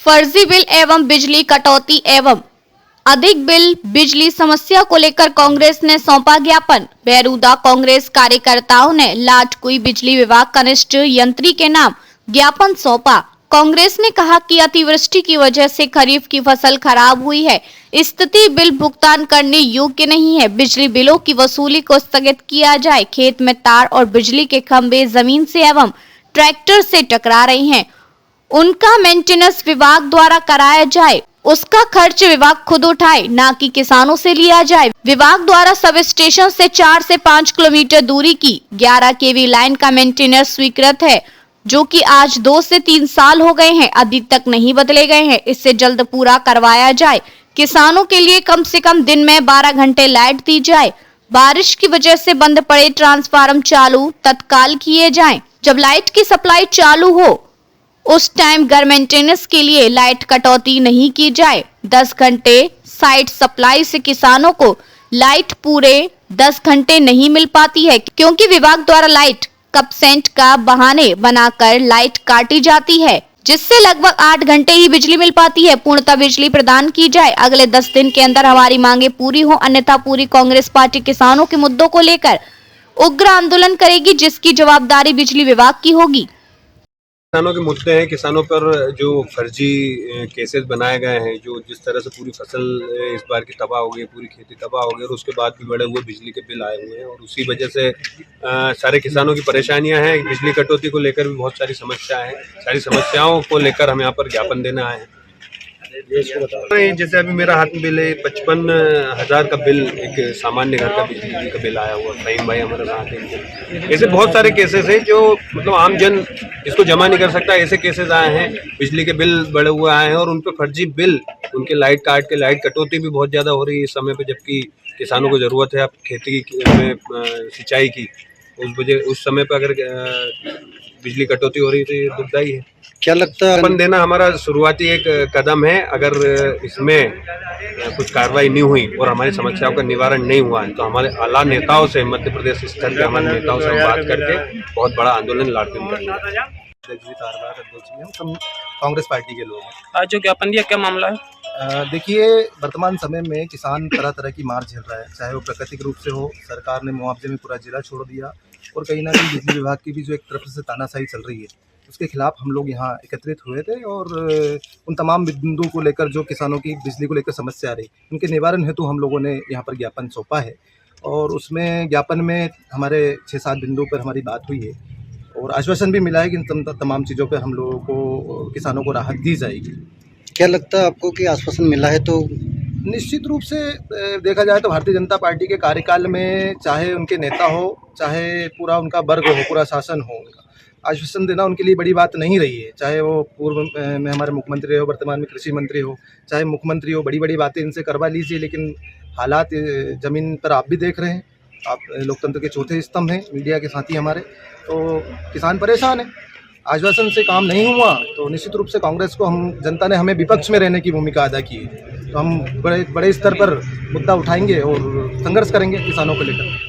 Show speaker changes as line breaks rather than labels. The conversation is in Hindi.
फर्जी बिल एवं बिजली कटौती एवं अधिक बिल बिजली समस्या को लेकर कांग्रेस ने सौंपा ज्ञापन। बहरूदा कांग्रेस कार्यकर्ताओं ने लाटकुई बिजली विभाग कनिष्ठ यंत्री के नाम ज्ञापन सौंपा। कांग्रेस ने कहा कि अतिवृष्टि की वजह से खरीफ की फसल खराब हुई है, स्थिति बिल भुगतान करने योग्य नहीं है। बिजली बिलों की वसूली को स्थगित किया जाए। खेत में तार और बिजली के खंभे जमीन से एवं ट्रैक्टर से टकरा रहे हैं, उनका मेंटेनेंस विभाग द्वारा कराया जाए, उसका खर्च विभाग खुद उठाए, ना कि किसानों से लिया जाए। विभाग द्वारा सब स्टेशन से 4 से 5 किलोमीटर दूरी की 11 केवी लाइन का मेंटेनेंस स्वीकृत है, जो कि आज 2 से 3 साल हो गए हैं, अभी तक नहीं बदले गए हैं। इससे जल्द पूरा करवाया जाए। किसानों के लिए कम से कम दिन में 12 घंटे लाइट दी जाए। बारिश की वजह से बंद पड़े ट्रांसफार्मर चालू तत्काल किए जाएं। जब लाइट की सप्लाई चालू हो उस टाइम घर मेंटेनेंस के लिए लाइट कटौती नहीं की जाए। 10 घंटे साइट सप्लाई से किसानों को लाइट पूरे 10 घंटे नहीं मिल पाती है, क्योंकि विभाग द्वारा लाइट कपसेंट का बहाने बनाकर लाइट काटी जाती है, जिससे लगभग 8 घंटे ही बिजली मिल पाती है। पूर्णतः बिजली प्रदान की जाए। अगले 10 दिन के अंदर हमारी मांगे पूरी हो, अन्यथा पूरी कांग्रेस पार्टी किसानों के मुद्दों को लेकर उग्र आंदोलन करेगी, जिसकी जवाबदारी बिजली विभाग की होगी।
किसानों के मुद्दे हैं। किसानों पर जो फर्जी केसेस बनाए गए हैं, जो जिस तरह से पूरी फसल इस बार की तबाह हो गई, पूरी खेती तबाह हो गई, और उसके बाद भी बड़े हुए बिजली के बिल आए हुए हैं, और उसी वजह से सारे किसानों की परेशानियां हैं। बिजली कटौती को लेकर भी बहुत सारी समस्या है। सारी समस्याओं को लेकर हम यहाँ पर ज्ञापन देने आए हैं। जैसे अभी मेरा हाथ में बिल है 55,000 का बिल, एक सामान्य घर का बिजली का बिल आया हुआ। फहीम भाई हमारे साथ हैं। ऐसे बहुत सारे केसेस हैं जो मतलब आम जन इसको जमा नहीं कर सकता। ऐसे केसेस आए हैं, बिजली के बिल बढ़े हुए आए हैं, और उन पर फर्जी बिल, उनके लाइट काट के लाइट कटौती भी बहुत ज़्यादा हो रही है इस समय पे, जबकि किसानों को ज़रूरत है अब खेती में सिंचाई की। उस समय पर अगर बिजली कटौती हो रही है तो ये दुखदायी है।
क्या लगता है
ज्ञापन देना हमारा शुरुआती एक कदम है। अगर इसमें कुछ कार्रवाई नहीं हुई और हमारी समस्याओं का निवारण नहीं हुआ है तो हमारे आला नेताओं से, मध्य प्रदेश स्तर के हमारे नेताओं से हम बात करके बहुत बड़ा आंदोलन लाटकुई करेंगे।
हम कांग्रेस पार्टी के लोग हैं।
आज जो ज्ञापन दिया, क्या मामला है?
देखिए, वर्तमान समय में किसान तरह तरह की मार झेल रहा है, चाहे वो प्राकृतिक रूप से हो, सरकार ने मुआवजे में पूरा जिला छोड़ दिया, और कहीं ना कहीं बिजली विभाग की भी जो एक तरफ से तानाशाही चल रही है, उसके खिलाफ हम लोग यहाँ एकत्रित हुए थे, और उन तमाम बिंदुओं को लेकर जो किसानों की बिजली को लेकर समस्या आ रही, उनके निवारण हेतु हम लोगों ने यहाँ पर ज्ञापन सौंपा है। और उसमें ज्ञापन में हमारे 6-7 बिंदुओं पर हमारी बात हुई है, और आश्वासन भी मिला है कि तमाम चीज़ों पर हम लोगों को, किसानों को राहत दी जाएगी।
क्या लगता है आपको कि आश्वासन मिला है? तो
निश्चित रूप से देखा जाए तो भारतीय जनता पार्टी के कार्यकाल में, चाहे उनके नेता हो, चाहे पूरा उनका वर्ग हो, पूरा शासन हो, उनका आश्वासन देना उनके लिए बड़ी बात नहीं रही है। चाहे वो पूर्व में हमारे मुख्यमंत्री हो, वर्तमान में कृषि मंत्री हो, चाहे मुख्यमंत्री हो, बड़ी बड़ी बातें इनसे करवा लीजिए, लेकिन हालात ज़मीन पर आप भी देख रहे हैं। आप लोकतंत्र के चौथे स्तंभ हैं, मीडिया के साथी हमारे, तो किसान परेशान है। आश्वासन से काम नहीं हुआ तो निश्चित रूप से कांग्रेस को, जनता ने हमें विपक्ष में रहने की भूमिका अदा की है, तो हम बड़े स्तर पर मुद्दा उठाएंगे और संघर्ष करेंगे किसानों को लेकर।